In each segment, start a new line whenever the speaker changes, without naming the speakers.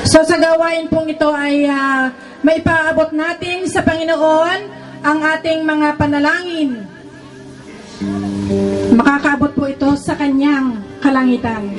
So sa gawain pong ito ay maipaabot natin sa Panginoon ang ating mga panalangin. Makakaabot po ito sa kanyang kalangitan.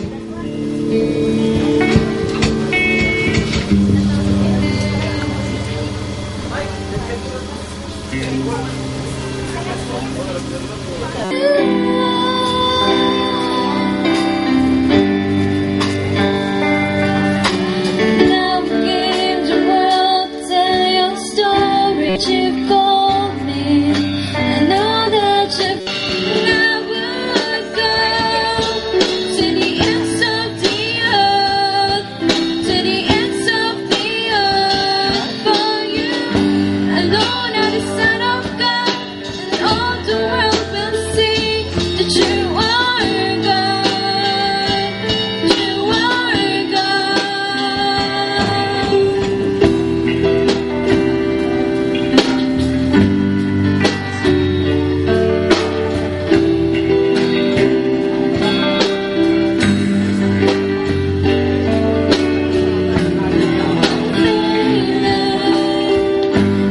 You've called me. I know that you've never go to the ends of the earth, to the ends of the earth for you. Alone at the Son of God, and all the world will see that you are God. You are God.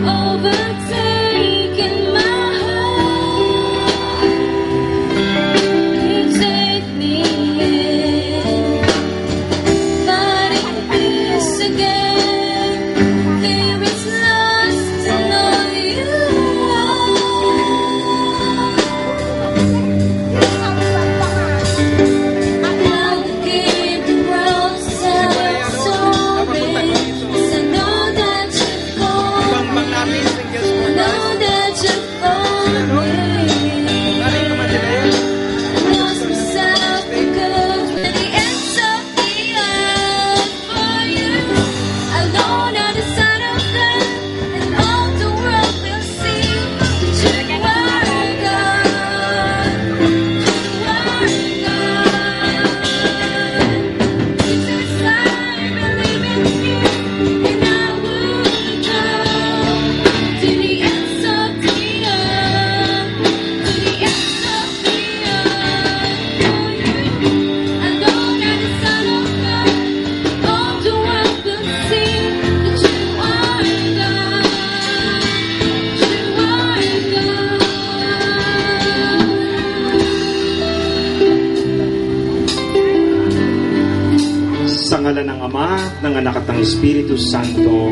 Overtaken my heart, you take me in, finding peace again. There is lost to know you Now give the world to tell your story. 'Cause I know that you've called me. I know that you've called me. I lost myself because we're the ends of the earth for you. Alone at the Son of God, and all the world will see that you are God. You are God. Jesus, I believe in you, and I would go to the ends of the earth, to the ends of the earth for you. Alone at the Son of God, all the world will see that you are God. You are
Sa ngalan ng Ama, ng Anak at ng Espiritu Santo.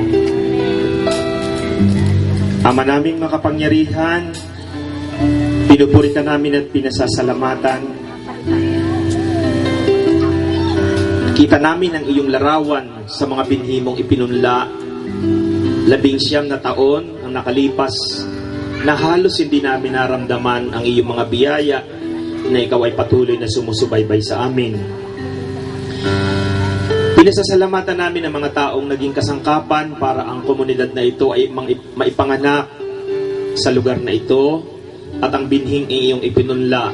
Ama naming makapangyarihan, pinupuritan namin at pinasasalamatan. Kita namin ang iyong larawan sa mga binhi mong ipinunla. 19 na taon ang nakalipas na halos hindi namin naramdaman ang iyong mga biyaya na ikaw ay patuloy na sumusubaybay sa amin. Pinasasalamatan namin ang mga taong naging kasangkapan para ang komunidad na ito ay maipanganak sa lugar na ito at ang binhing iyong ipinunla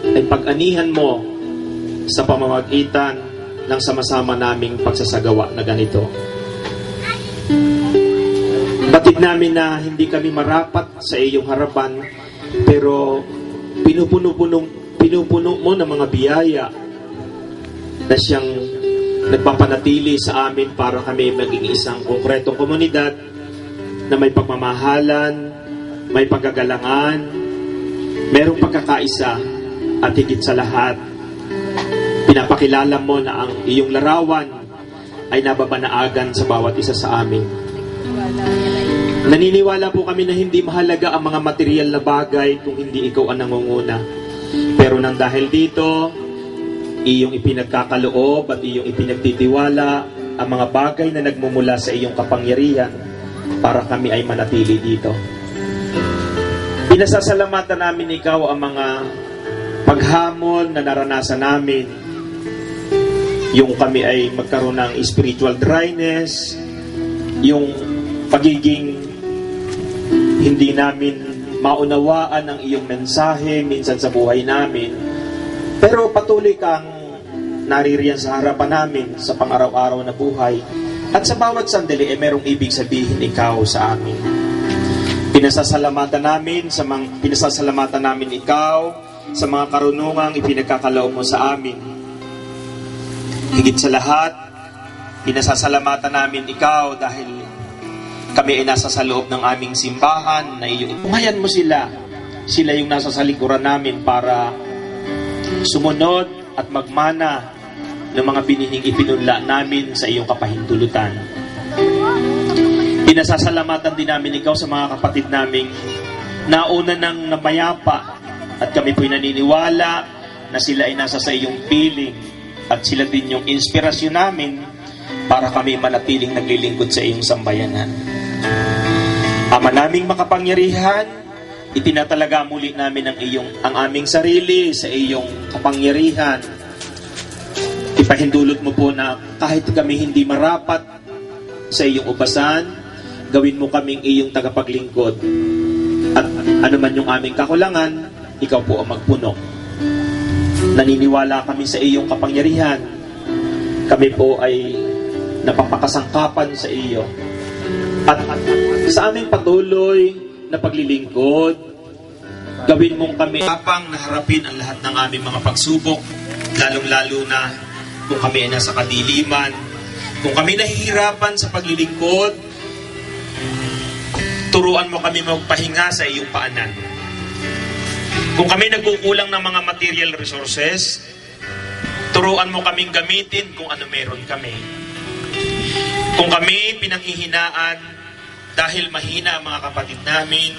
ay pag-anihan mo sa pamamagitan ng sama-sama naming pagsasagawa na ganito. Batid namin na hindi kami marapat sa iyong harapan, pero pinupuno mo ng mga biyaya na siyang nagpapanatili sa amin para kami maging isang konkretong komunidad na may pagmamahalan, may paggagalangan, merong pagkakaisa, at higit sa lahat, pinapakilala mo na ang iyong larawan ay nababanaagan sa bawat isa sa amin. Naniniwala po kami na hindi mahalaga ang mga material na bagay kung hindi ikaw ang nangunguna. Pero nang dahil dito, iyong ipinagkakaloob at iyong ipinagtitiwala ang mga bagay na nagmumula sa iyong kapangyarihan para kami ay manatili dito. Pinasasalamatan namin ikaw ang mga paghamon na naranasan namin. Yung kami ay magkaroon ng spiritual dryness, yung pagiging hindi namin maunawaan ang iyong mensahe minsan sa buhay namin. Pero patuloy kang naririyan sa harapan namin sa pang-araw-araw na buhay. At sa bawat sandali ay merong ibig sabihin ikaw sa amin. Pinasasalamatan namin ikaw sa mga karunungang ipinagkakaloob mo sa amin. Higit sa lahat, Pinasasalamatan namin ikaw dahil kami ay nasa sa loob ng aming simbahan na iyong tumayan mo sila. Sila yung nasa sa likuran namin para sumunod at magmana ng mga binihing ipinunla namin sa iyong kapahintulutan. Pinasasalamatan din namin ikaw sa mga kapatid naming nauna ng namayapa at kami po'y naniniwala na sila ay nasa sa iyong piling at sila din yung inspirasyon namin para kami manatiling naglilingkod sa iyong sambayanan. Ama naming makapangyarihan, itinatalaga muli namin ang aming sarili sa iyong kapangyarihan. Ipahindulot mo po na kahit kami hindi marapat sa iyong ubasan, gawin mo kaming iyong tagapaglingkod. At ano man yung aming kakulangan, ikaw po ang magpuno. Naniniwala kami sa iyong kapangyarihan. Kami po ay napapakasangkapan sa iyo. At sa aming patuloy na paglilingkod, gawin mong kami kapang naharapin ang lahat ng aming mga pagsubok, lalong-lalo na kung kami ay nasa kadiliman, kung kami nahihirapan sa paglilingkod, turuan mo kami magpahinga sa iyong paanan. Kung kami nagkukulang ng mga material resources, turuan mo kaming gamitin kung ano meron kami. Kung kami pinanghihinaan dahil mahina ang mga kapatid namin,